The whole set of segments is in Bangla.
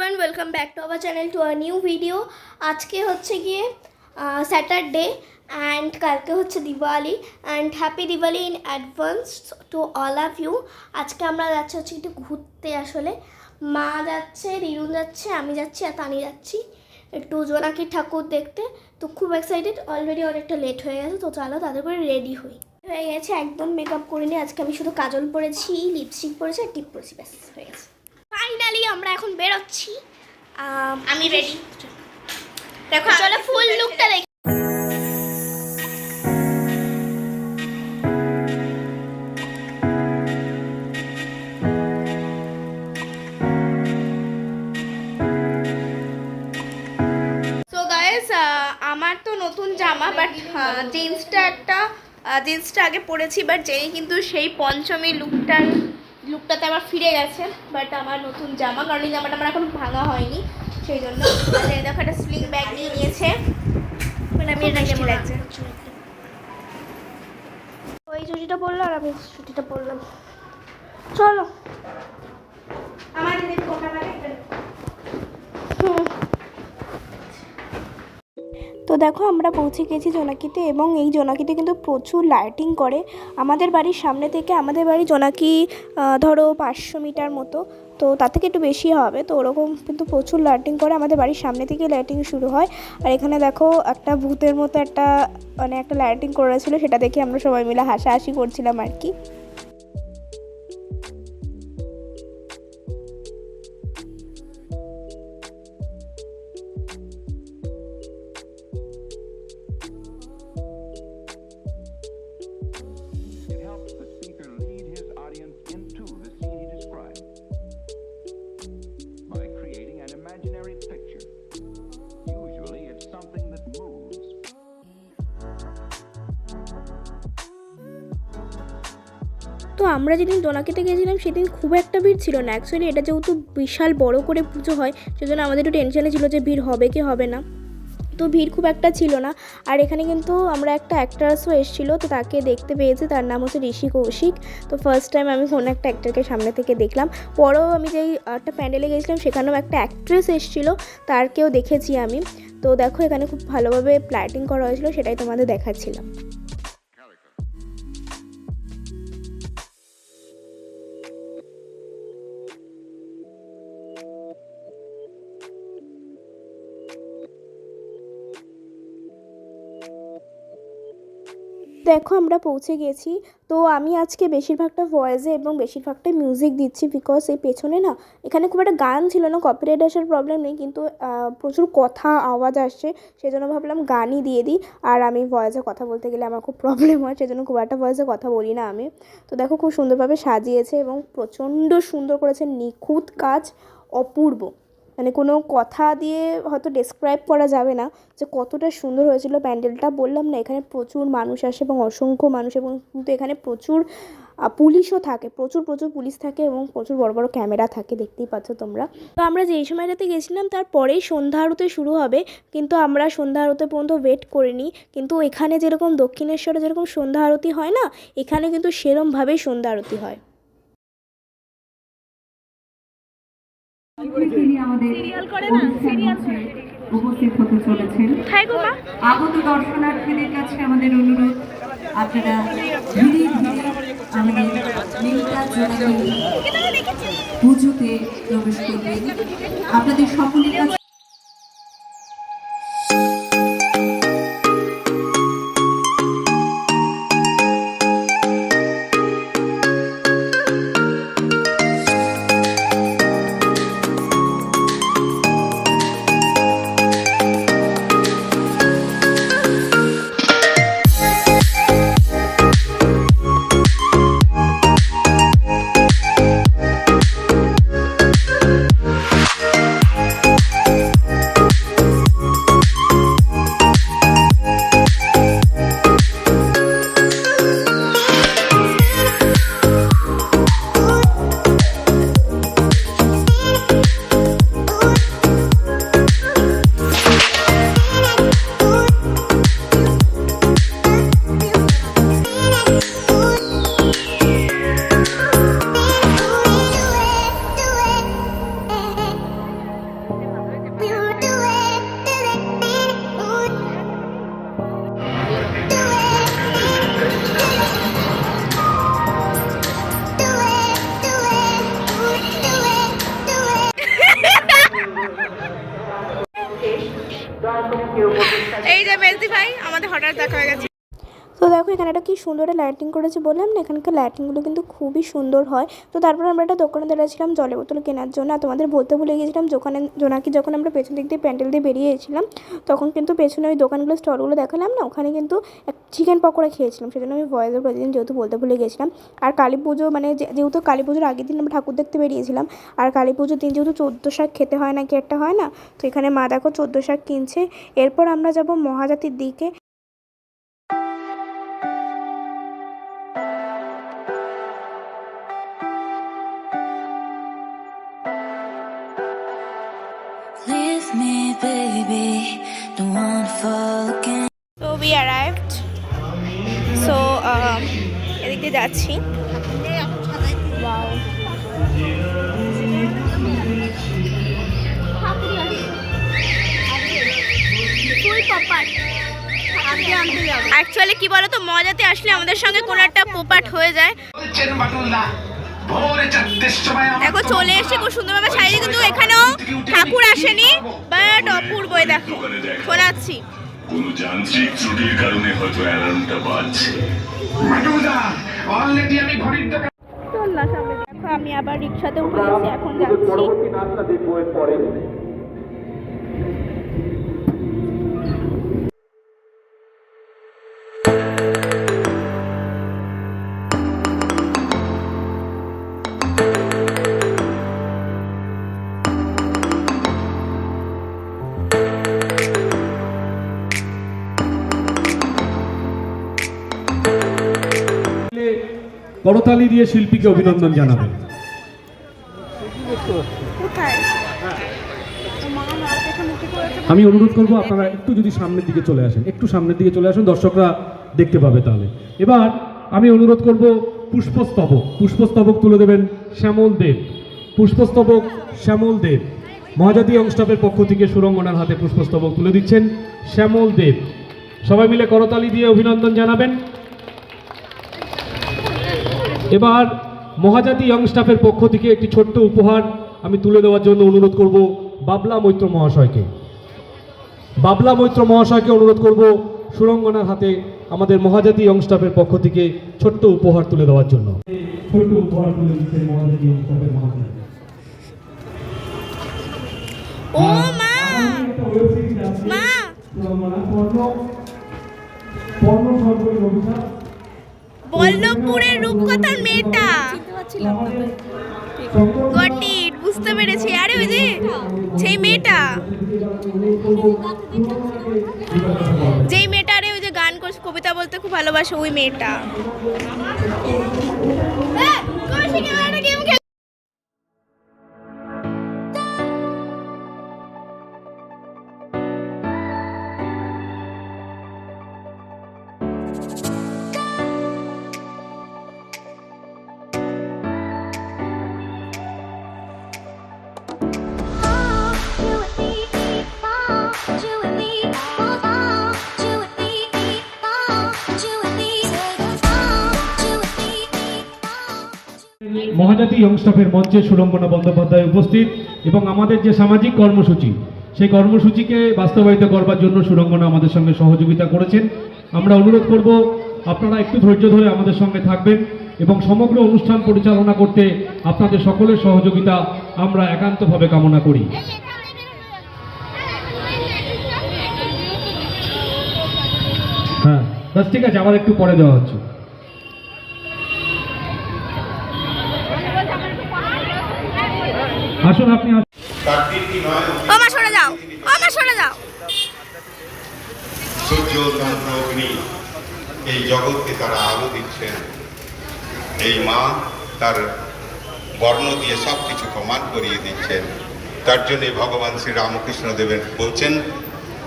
everyone, welcome back to our channel to a new video. আজকে হচ্ছে গিয়ে স্যাটারডে অ্যান্ড কালকে হচ্ছে Diwali and happy Diwali in advance to all of you. আজকে আমরা যাচ্ছি হচ্ছে একটু ঘুরতে। আসলে মা যাচ্ছে, রিরুন যাচ্ছে, আমি যাচ্ছি আর তানি যাচ্ছি একটু জোনাকি ঠাকুর দেখতে। তো খুব এক্সাইটেড, অলরেডি অনেকটা লেট হয়ে গেছে। তো চলো তাদের করে রেডি হয়ে গেছে। একদম মেকআপ করিনি, আজকে আমি শুধু কাজল পরেছি, লিপস্টিক পরেছি আর টিপ পরেছি, ব্যাস হয়ে গেছে। ফাইনালি আমরা এখন বেরোচ্ছি। আমি রেডি, দেখো চলো ফুল লুকটা দেখি। সো গাইস, আমার তো নতুন জামা, বাট জিন্সটা আগে পরেছি, বাট যেই কিন্তু সেই পঞ্চমী লুকটাতে আবার ফিরে গেছে। বাট আমার নতুন জামা, কারণ এই জামাটা আমার এখন ভাঙা হয়নি, সেই জন্য। দেখো একটা স্লিং ব্যাগ নিয়ে নিয়েছে, মানে আমি এটা কেমন লাগছে। ওই চুটিটা পরলো আর আমি চুটিটা পরলাম। চলো আমার তো দেখো আমরা পৌঁছে গেছি জোনাকিতে, এবং এই জোনাকিতে কিন্তু প্রচুর লাইটিং করে। আমাদের বাড়ির সামনে থেকে আমাদের বাড়ি জোনাকি ধরো 500 মিটার মতো, তো তার থেকে একটু বেশি হবে। তো ওরকম কিন্তু প্রচুর লাইটিং করে, আমাদের বাড়ির সামনে থেকে লাইটিং শুরু হয়। আর এখানে দেখো একটা ভূতের মতো একটা লাইটিং করেছিল, সেটা দেখে আমরা সবাই মিলে হাসাহাসি করছিলাম আর কি। তো আমরা যেদিন জোনাকিতে গেছিলাম সেদিন খুব একটা ভিড় ছিল না। অ্যাকচুয়ালি এটা যেহেতু বিশাল বড় করে পুজো হয়, সেজন্য আমাদের একটু টেনশনে ছিল যে ভিড় হবে কি হবে না। তো ভিড় খুব একটা ছিল না। আর এখানে কিন্তু আমরা একটা অ্যাক্টার্সও এসেছিলো, তো তাকে দেখতে পেয়েছি, তার নাম হচ্ছে ঋষি কৌশিক। তো ফার্স্ট টাইম আমি কোনো একটা অ্যাক্টারকে সামনে থেকে দেখলাম। পরেও আমি যেই একটা প্যান্ডেলে গেছিলাম সেখানেও একটা অ্যাক্ট্রেস এসেছিলো, তারকেও দেখেছি আমি। তো দেখো এখানে খুব ভালোভাবে লাইটিং করা হয়েছিল, সেটাই তোমাদের দেখাচ্ছিলাম। দেখো আমরা পৌঁছে গেছি। তো আমি আজকে বেশিরভাগটা ভয়েসে এবং বেশিরভাগটা মিউজিক দিচ্ছি, বিকজ এই পেছনে না এখানে খুব একটা গান ছিল না, কপিরাইট আসার প্রবলেম নেই, কিন্তু প্রচুর কথা আওয়াজ আসছে, সেজন্য ভাবলাম গানই দিয়ে দিই। আর আমি ভয়েসে কথা বলতে গেলে আমার খুব প্রবলেম হয়, সেজন্য খুব একটা ভয়েসে কথা বলি না আমি। তো দেখো খুব সুন্দরভাবে সাজিয়েছে এবং প্রচণ্ড সুন্দর করেছে, নিখুঁত কাজ, অপূর্ব। মানে কোনো কথা দিয়ে হয়তো ডেসক্রাইব করা যাবে না যে কতটা সুন্দর হয়েছিল প্যান্ডেলটা। বললাম না এখানে প্রচুর মানুষ আসে এবং অসংখ্য মানুষ, এবং কিন্তু এখানে প্রচুর পুলিশও থাকে, প্রচুর পুলিশ থাকে এবং প্রচুর বড় বড় ক্যামেরা থাকে, দেখতেই পাচ্ছ তোমরা। তো আমরা যেই সময়টাতে গেছিলাম তারপরেই সন্ধ্যা আরতি শুরু হবে, কিন্তু আমরা সন্ধ্যা আরতি পর্যন্ত ওয়েট করিনি। কিন্তু এখানে যেরকম দক্ষিণেশ্বরে যেরকম সন্ধ্যা আরতি হয় না, এখানে কিন্তু সেরমভাবেই সন্ধ্যা আরতি হয়। উপস্থিত হতে চলেছেন আগত দর্শনার্থীদের কাছে আমাদের অনুরোধ, আপনারা ধীরে ধীরে আমাদের পুজোতে প্রবেশ করবেন। আপনাদের সকলের কাছে মেজদি ভাই, আমাদের হঠাৎ দেখা হয়ে গেছে। তো দেখো এখানে একটা কি সুন্দর লাইটিং করেছে, বললাম না এখানকার লাইটিংগুলো কিন্তু খুবই সুন্দর হয়। তো তারপর আমরা একটা দোকানে দাঁড়িয়েছিলাম জলের বোতল কেনার জন্য। আর তোমাদের বলতে ভুলে গিয়েছিলাম, জোনাকি যখন আমরা পেছন দিক দিয়ে প্যান্ডেল দিয়ে বেরিয়েছিলাম তখন কিন্তু পেছনে ওই দোকানগুলো স্টলগুলো দেখালাম না, ওখানে কিন্তু চিকেন পকোড়া খেয়েছিলাম, সেজন্য আমি ভয়েসে প্রতিদিন যেহেতু বলতে ভুলে গেছিলাম। আর কালী পুজো মানে যেহেতু কালী পুজোর আগের দিন আমরা ঠাকুর দেখতে বেরিয়েছিলাম, আর কালী পুজোর দিন যেহেতু 14 শাক খেতে হয় নাকি একটা হয় না, তো এখানে মা দেখো 14 শাক কিনছে। এরপর আমরা যাব মহাজাতির দিকে। Leave me, baby, don't wanna fall again. So we arrived. So এদিক দিয়ে যাচ্ছি। Wow. অ্যাকচুয়ালি কি বলো তো, মজাতে আসলে আমাদের সঙ্গে কোনো একটা পোপাট হয়ে যায়। দেখো চলে এসে খুব সুন্দরভাবে সাজিয়ে, কিন্তু এখানেও ঠাকুর আসেনি, বাট অপূর্বই দেখো শোনাচ্ছি। কোনো যান্ত্রিক ত্রুটির কারণে হয়তো অ্যালার্মটা বাজছে। চল না সামনে দেখো, আমি আবার রিক্সাতে উঠে গেছি, এখন যাচ্ছি। করতালি দিয়ে শিল্পীকে অভিনন্দন জানাবেন। আমি অনুরোধ করব আপনারা একটু যদি সামনের দিকে চলে আসেন, একটু সামনের দিকে চলে আসুন, দর্শকরা দেখতে পাবে তাহলে। এবার আমি অনুরোধ করব পুষ্পস্তবক তুলে দেবেন শ্যামল দেব। পুষ্পস্তবক শ্যামল দেব, মহাজাতি অংশটাপের পক্ষ থেকে সুরঙ্গনার হাতে পুষ্পস্তবক তুলে দিচ্ছেন শ্যামল দেব। সবাই মিলে করতালি দিয়ে অভিনন্দন জানাবেন। এবার মহাজাতি ইয়ং স্টাফের পক্ষ থেকে একটি ছোট্ট উপহার আমি তুলে দেওয়ার জন্য অনুরোধ করব বাবলা মৈত্র মহাশয়কে। বাবলা মৈত্র মহাশয়কে অনুরোধ করব সুরঙ্গনার হাতে আমাদের মহাজাতি ইয়ং স্টাফের পক্ষ থেকে ছোট্ট উপহার তুলে দেওয়ার জন্য। ছোট্ট উপহার তুলে দিচ্ছেন মহাজাতি ইয়ং স্টাফের মহাজাতি। ও মা মা বল্লভপুরের রূপকথার মেয়েটা, গট ইট, বুঝতে পেরেছি। আরে ওই যে সেই মেয়েটা, যেই মেয়েটা আরে ওই যে গান করছে, কবিতা বলতে খুব ভালোবাসে, ওই মেয়েটা। মহাজাতি ইয়ং স্টাফের মঞ্চে সুরঙ্গনা বন্দ্যোপাধ্যায় উপস্থিত, এবং আমাদের যে সামাজিক কর্মসূচি, সেই কর্মসূচিকে বাস্তবায়িত করবার জন্য সুরঙ্গনা আমাদের সঙ্গে সহযোগিতা করেছেন। আমরা অনুরোধ করব আপনারা একটু ধৈর্য ধরে আমাদের সঙ্গে থাকবেন, এবং সমগ্র অনুষ্ঠান পরিচালনা করতে আপনাদের সকলের সহযোগিতা আমরা একান্তভাবে কামনা করি। হ্যাঁ বাস ঠিক আছে, আবার একটু পরে দেওয়া হচ্ছে। আসুন আপনি ওমা সরে যাও, ওমা সরে যাও। সূর্য চন্দ্র অগ্নি এই জগৎকে তারা আলো দিচ্ছেন। এই মা তার বর্ণ দিয়ে সব কিছু প্রমাণ করিয়ে দিচ্ছেন। তার জন্য ভগবান শ্রী রামকৃষ্ণ দেবেন বলছেন,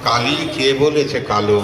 কালী কে বলেছে কালো।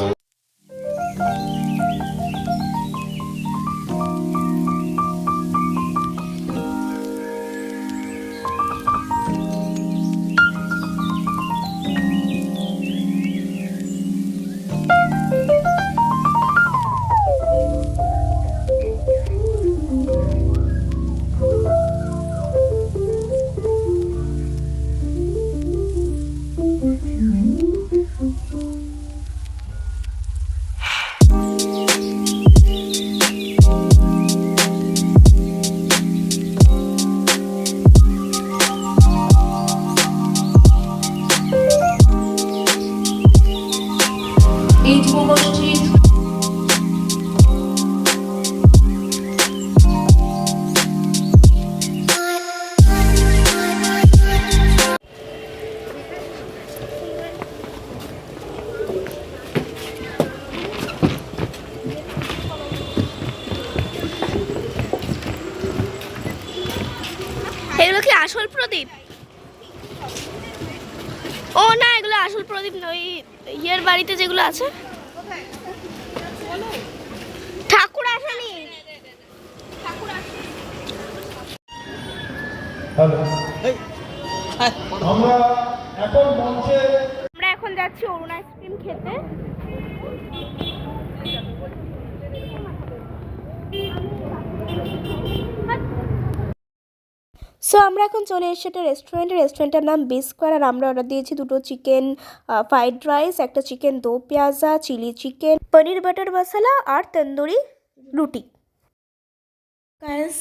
ও না, এগুলো আসল প্রদীপ নয়, ওই ইয়ের বাড়িতে যেগুলো আছে। ঠাকুর আসেনি। আমরা এখন মঞ্চে আমরা এখন যাচ্ছি অরুণ আইসক্রিম খেতে। সো আমরা এখন চলে এসেছি একটা রেস্টুরেন্টের নাম বিস্কোয়ার। আর আমরা অর্ডার দিয়েছি 2টো চিকেন ফ্রাইড রাইস, একটা চিকেন দো পেঁয়াজা, চিলি চিকেন, পনির বাটার মশলা আর তন্দুরি রুটি। গাইস,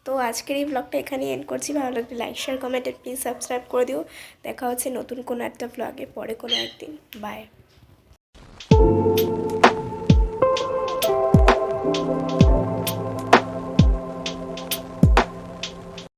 তো আজকের এই ব্লগটা এখানেই এন্ড করছি। ভালো লাগলে like share comment please subscribe করে দিও। দেখা হচ্ছে নতুন কোনো একটা ব্লগে পরে কোনো একদিন। বাই।